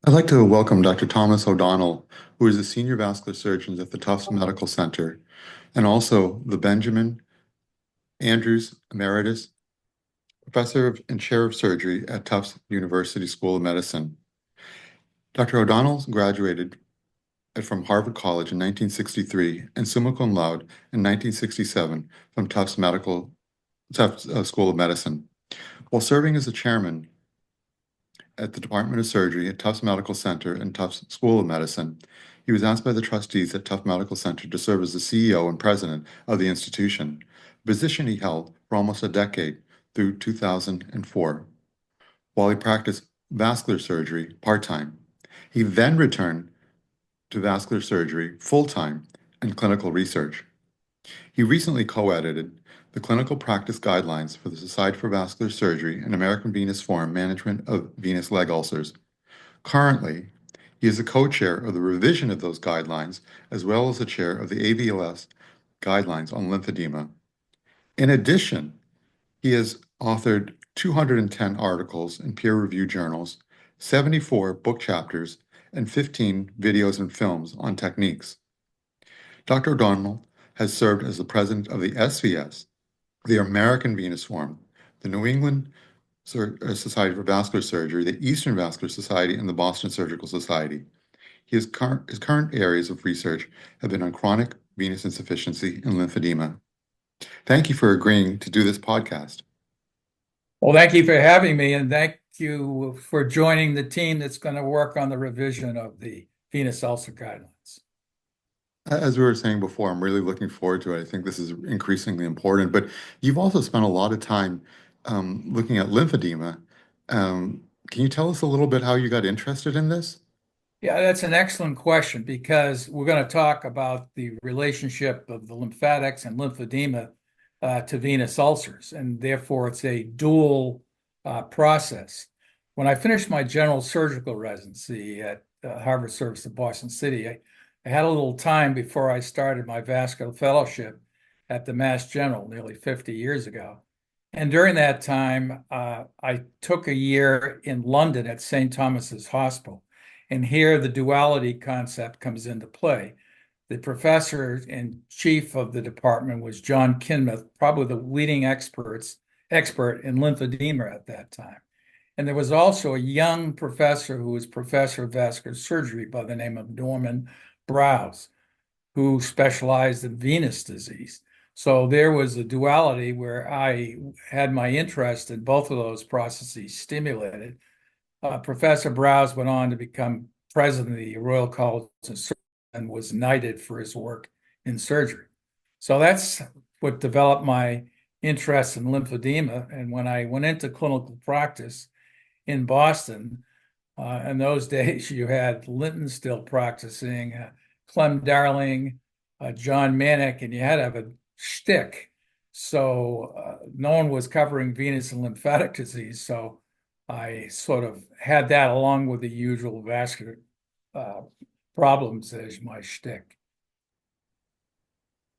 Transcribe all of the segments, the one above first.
I'd like to welcome Dr. Thomas O'Donnell, who is a senior vascular surgeon at the Tufts Medical Center, and also the Benjamin Andrews Emeritus and Chair of Surgery at Tufts University School of Medicine. Dr. O'Donnell graduated from Harvard College in 1963 and summa cum laude in 1967 from Tufts School of Medicine. While serving as the chairman at the Department of Surgery at Tufts Medical Center and Tufts School of Medicine, he was asked by the trustees at Tufts Medical Center to serve as the CEO and president of the institution, a position he held for almost a decade through 2004, while he practiced vascular surgery part-time. He then returned to vascular surgery full-time and clinical research. He recently co-edited the Clinical Practice Guidelines for the Society for Vascular Surgery and American Venous Forum Management of Venous Leg Ulcers. Currently, he is the co-chair of the revision of those guidelines, as well as the chair of the AVLS Guidelines on Lymphedema. In addition, he has authored 210 articles in peer-reviewed journals, 74 book chapters, and 15 videos and films on techniques. Dr. O'Donnell has served as the president of the SVS, the American Venous Forum, the New England Society for Vascular Surgery, the Eastern Vascular Society, and the Boston Surgical Society. His current areas of research have been on chronic venous insufficiency and lymphedema. Thank you for agreeing to do this podcast. Well, thank you for having me, and thank you for joining the team that's going to work on the revision of the venous ulcer guidelines. As we were saying before, I'm really looking forward to it. I think this is increasingly important, but you've also spent a lot of time looking at lymphedema. Can you tell us a little bit how you got interested in this? Yeah, that's an excellent question because we're going to talk about the relationship of the lymphatics and lymphedema to venous ulcers, and therefore it's a dual process. When I finished my general surgical residency at Harvard Service in Boston City, I had a little time before I started my vascular fellowship at the Mass General nearly 50 years ago. And during that time, I took a year in London at St. Thomas's Hospital. And here the duality concept comes into play. The professor and chief of the department was John Kinmouth, probably the leading expert in lymphedema at that time. And there was also a young professor who was professor of vascular surgery by the name of Norman Browse, who specialized in venous disease. So there was a duality where I had my interest in both of those processes stimulated. Professor Browse went on to become president of the Royal College of Surgeons and was knighted for his work in surgery. So that's what developed my interest in lymphedema. And when I went into clinical practice in Boston, in those days you had Linton still practicing, Clem Darling, John Manick, and you had to have a shtick. So no one was covering venous and lymphatic disease. So I sort of had that along with the usual vascular problems as my shtick.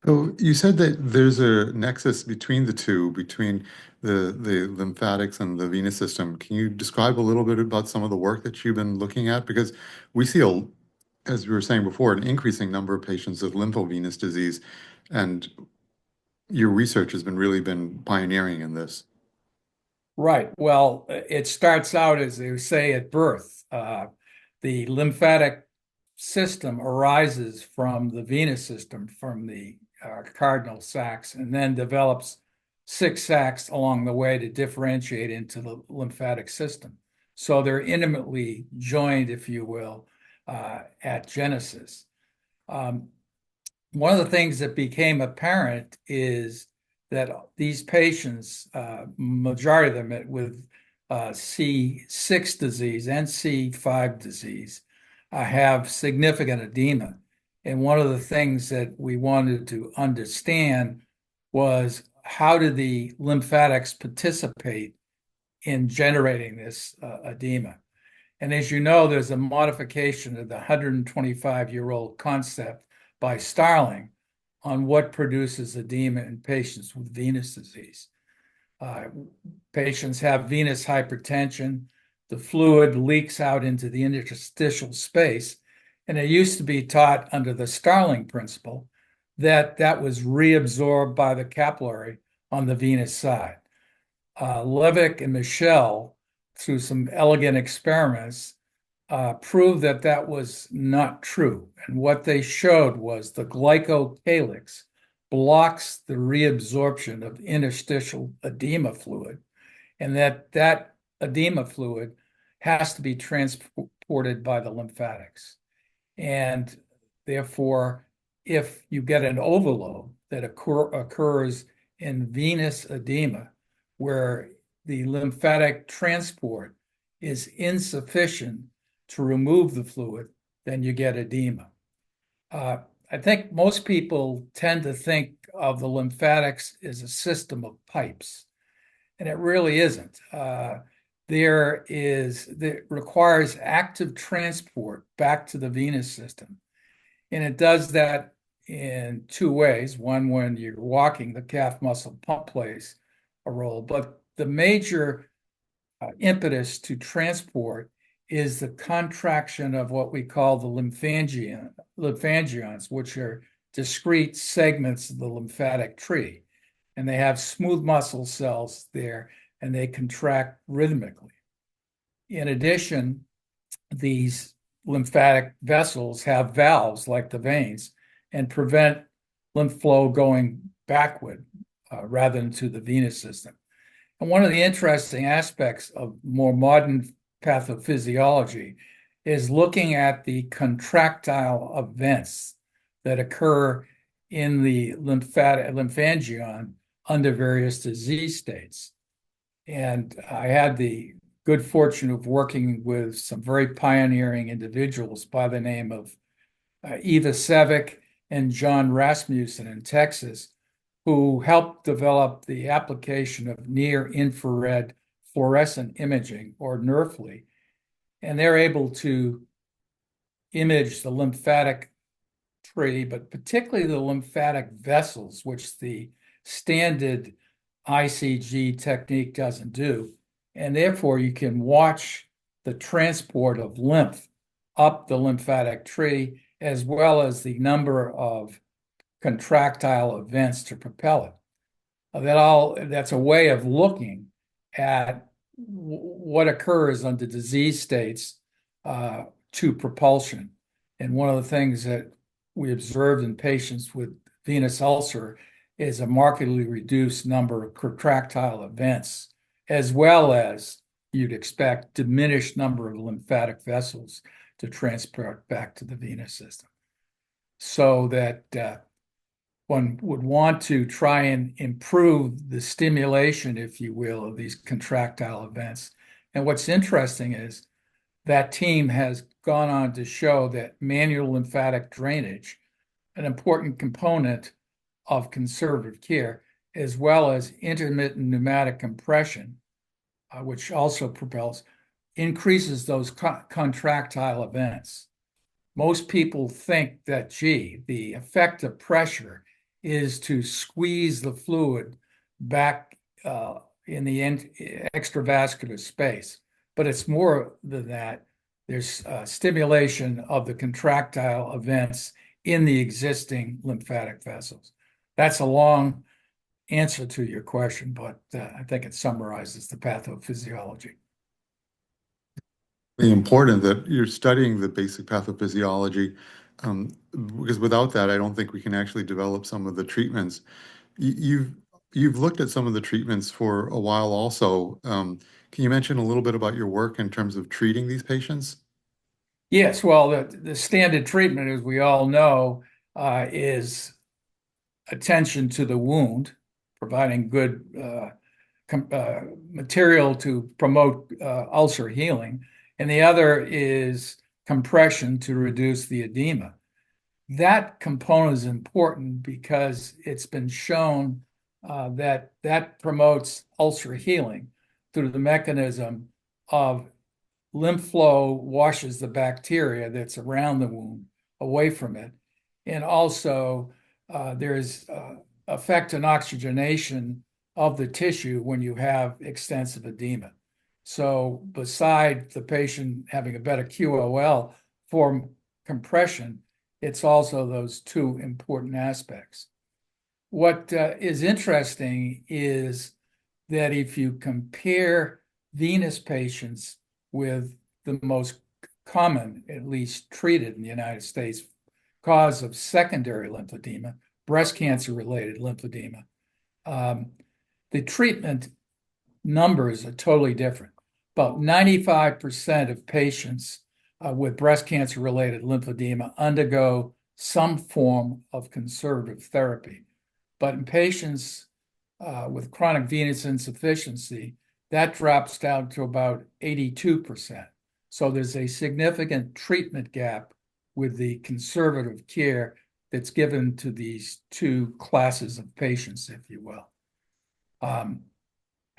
So you said that there's a nexus between the two, between the lymphatics and the venous system. Can you describe a little bit about some of the work that you've been looking at? Because we see, as we were saying before, an increasing number of patients with lymphovenous disease, and your research has really been pioneering in this. Right. Well, it starts out, as they say, at birth. The lymphatic system arises from the venous system, from the cardinal sacs, and then develops six sacs along the way to differentiate into the lymphatic system. So they're intimately joined, if you will, at genesis. One of the things that became apparent is that these patients, majority of them with C6 disease and C5 disease, have significant edema. And one of the things that we wanted to understand was how do the lymphatics participate in generating this edema? And as you know, there's a modification of the 125-year-old concept by Starling on what produces edema in patients with venous disease. Patients have venous hypertension. the fluid leaks out into the interstitial space. And it used to be taught under the Starling principle that that was reabsorbed by the capillary on the venous side. Levick and Michel, through some elegant experiments, proved that that was not true. And what they showed was the glycocalyx blocks the reabsorption of interstitial edema fluid, and that edema fluid has to be transported by the lymphatics. And therefore, if you get an overload that occurs in venous edema, where the lymphatic transport is insufficient to remove the fluid, then you get edema. I think most people tend to think of the lymphatics as a system of pipes, and it really isn't. That requires active transport back to the venous system. And it does that in two ways. One, when you're walking, the calf muscle pump plays a role, but the major impetus to transport is the contraction of what we call the lymphangions, which are discrete segments of the lymphatic tree. And they have smooth muscle cells there, and they contract rhythmically. In addition, these lymphatic vessels have valves like the veins and prevent lymph flow going backward rather than to the venous system. And one of the interesting aspects of more modern pathophysiology is looking at the contractile events that occur in the lymphangion under various disease states. And I had the good fortune of working with some very pioneering individuals by the name of Eva Sevick and John Rasmussen in Texas, who helped develop the application of near-infrared fluorescent imaging, or NIRFLI, and they're able to image the lymphatic tree, but particularly the lymphatic vessels, which the standard ICG technique doesn't do. And therefore, you can watch the transport of lymph up the lymphatic tree, as well as the number of contractile events to propel it. That's a way of looking at what occurs under disease states to propulsion. And one of the things that we observed in patients with venous ulcer is a markedly reduced number of contractile events, as well as, you'd expect, diminished number of lymphatic vessels to transport back to the venous system. So that one would want to try and improve the stimulation, if you will, of these contractile events. And what's interesting is that team has gone on to show that manual lymphatic drainage, an important component of conservative care, as well as intermittent pneumatic compression, which also propels, increases those contractile events. Most people think that, gee, the effect of pressure is to squeeze the fluid back in the extravascular space. But it's more than that. There's stimulation of the contractile events in the existing lymphatic vessels. That's a long answer to your question, but I think it summarizes the pathophysiology. Important that you're studying the basic pathophysiology, because without that, I don't think we can actually develop some of the treatments. You've looked at some of the treatments for a while also. Can you mention a little bit about your work in terms of treating these patients? Yes, well, the standard treatment, as we all know, is attention to the wound, providing good material to promote ulcer healing, and the other is compression to reduce the edema. That component is important because it's been shown that promotes ulcer healing through the mechanism of lymph flow washes the bacteria that's around the wound away from it. And also there's effect on oxygenation of the tissue when you have extensive edema. So beside the patient having a better QOL for compression, it's also those two important aspects. What is interesting is that if you compare venous patients with the most common, at least treated in the United States, cause of secondary lymphedema, breast cancer-related lymphedema, the treatment numbers are totally different. About 95% of patients with breast cancer-related lymphedema undergo some form of conservative therapy. But in patients with chronic venous insufficiency, that drops down to about 82%. So there's a significant treatment gap with the conservative care that's given to these two classes of patients, if you will.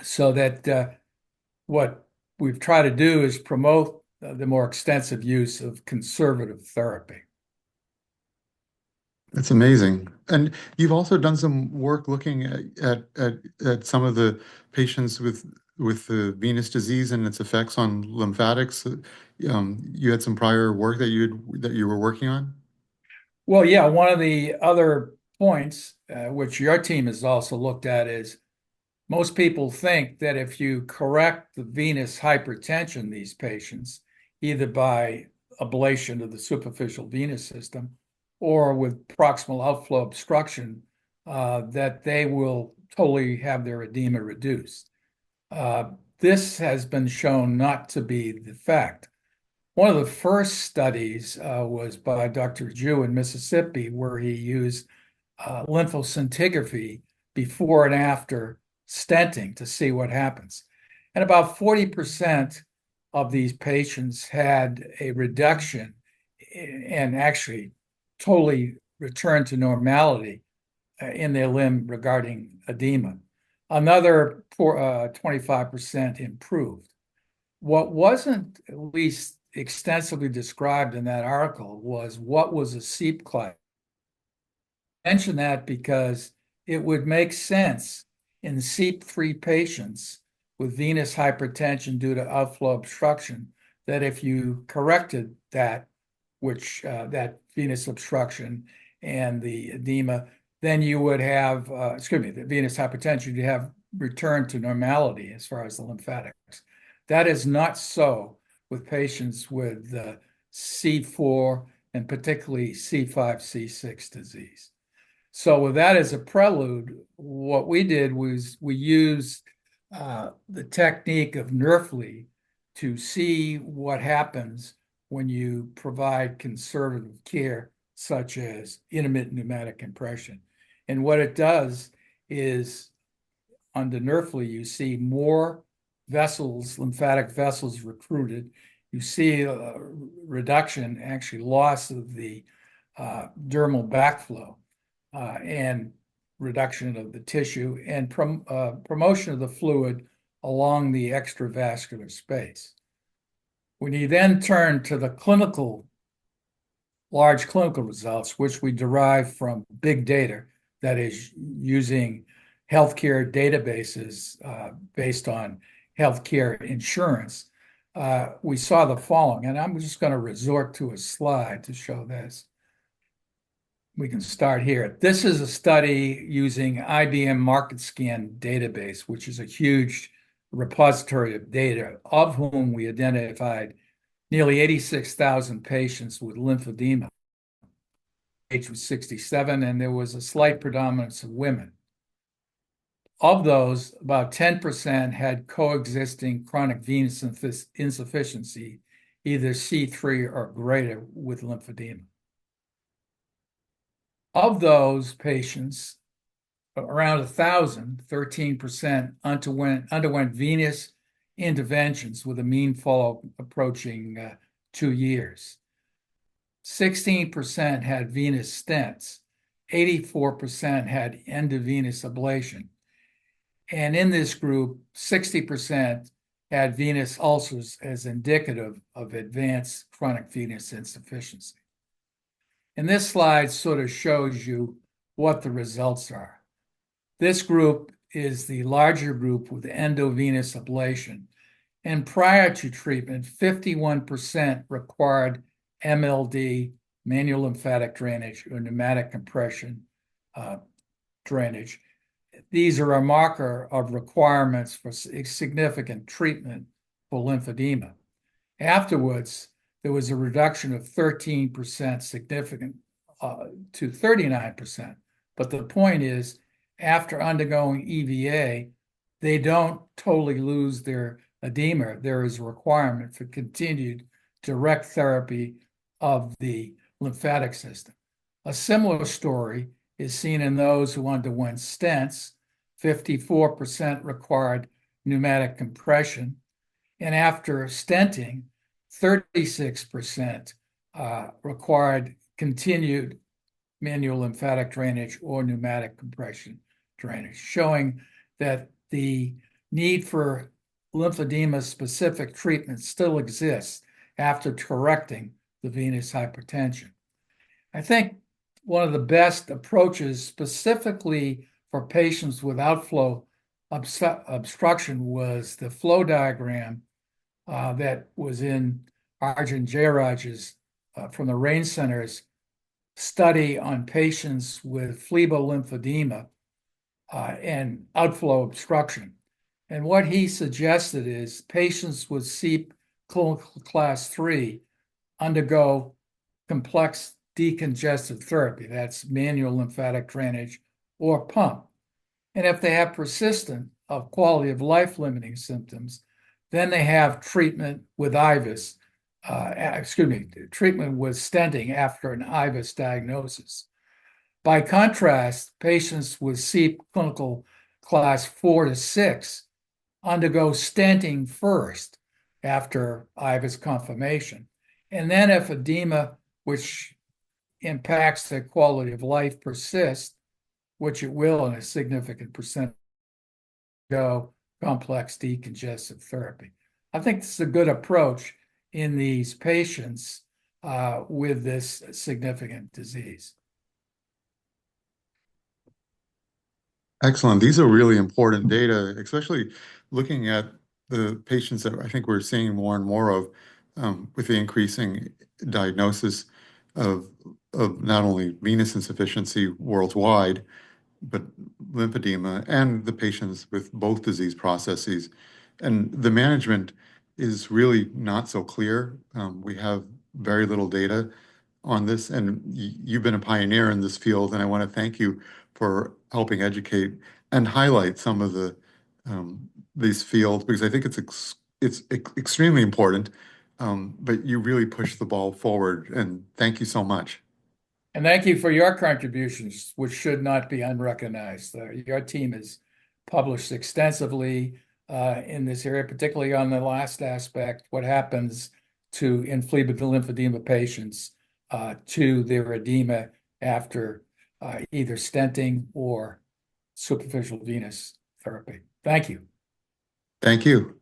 So that what we've tried to do is promote the more extensive use of conservative therapy. That's amazing. And you've also done some work looking at some of the patients with the venous disease and its effects on lymphatics. You had some prior work that you were working on? Well, yeah, one of the other points, which your team has also looked at, is most people think that if you correct the venous hypertension in these patients, either by ablation of the superficial venous system or with proximal outflow obstruction, that they will totally have their edema reduced. This has been shown not to be the fact. One of the first studies was by Dr. Jew in Mississippi, where he used lymphoscintigraphy before and after stenting to see what happens. And about 40% of these patients had a reduction and actually totally returned to normality in their limb regarding edema. Another 25% improved. What wasn't at least extensively described in that article was what was a SEEP class. I mention that because it would make sense in SEEP3 patients with venous hypertension due to outflow obstruction that if you corrected that, which that venous obstruction and the edema, then you would have, the venous hypertension, you have returned to normality as far as the lymphatics. That is not so with patients with C4 and particularly C5, C6 disease. So with that as a prelude, what we did was we used the technique of Nerfly to see what happens when you provide conservative care, such as intermittent pneumatic compression. And what it does is, under Nerfly, you see more vessels, lymphatic vessels recruited. You see a reduction, actually loss of the dermal backflow and reduction of the tissue and promotion of the fluid along the extravascular space. When you then turn to the large clinical results, which we derive from big data, that is using healthcare databases based on healthcare insurance, we saw the following, and I'm just going to resort to a slide to show this. We can start here. This is a study using IBM MarketScan database, which is a huge repository of data, of whom we identified nearly 86,000 patients with lymphedema. Age was 67, and there was a slight predominance of women. Of those, about 10% had coexisting chronic venous insufficiency, either C3 or greater, with lymphedema. Of those patients, around 1,000, 13% underwent venous interventions with a mean follow-up approaching 2 years. 16% had venous stents. 84% had endovenous ablation. And in this group, 60% had venous ulcers as indicative of advanced chronic venous insufficiency. And this slide sort of shows you what the results are. This group is the larger group with endovenous ablation. And prior to treatment, 51% required MLD, manual lymphatic drainage, or pneumatic compression drainage. These are a marker of requirements for significant treatment for lymphedema. Afterwards, there was a reduction of 13% significant to 39%. But the point is, after undergoing EVA, they don't totally lose their edema. There is a requirement for continued direct therapy of the lymphatic system. A similar story is seen in those who underwent stents. 54% required pneumatic compression, and after stenting, 36% required continued manual lymphatic drainage or pneumatic compression drainage, showing that the need for lymphedema-specific treatment still exists after correcting the venous hypertension. I think one of the best approaches specifically for patients with outflow obstruction was the flow diagram that was in Arjun Jairaj's from the Rain Center's study on patients with phlebolymphedema and outflow obstruction. And what he suggested is patients with CEIP clinical class 3 undergo complex decongestive therapy, that's manual lymphatic drainage or pump. And if they have persistent of quality of life limiting symptoms, then they have treatment with IVUS, treatment with stenting after an IVUS diagnosis. By contrast, patients with CEIP clinical class 4 to 6 undergo stenting first after IVUS confirmation. And then if edema, which impacts their quality of life, persists, which it will in a significant percent, go complex decongestive therapy. I think this is a good approach in these patients with this significant disease. Excellent. These are really important data, especially looking at the patients that I think we're seeing more and more of with the increasing diagnosis of not only venous insufficiency worldwide, but lymphedema and the patients with both disease processes. And the management is really not so clear. We have very little data on this, and you've been a pioneer in this field, and I want to thank you for helping educate and highlight some of these fields because I think it's extremely important. But you really pushed the ball forward, and thank you so much. And thank you for your contributions, which should not be unrecognized. Your team has published extensively in this area, particularly on the last aspect, what happens to lymphedema patients to their edema after either stenting or superficial venous therapy. Thank you. Thank you.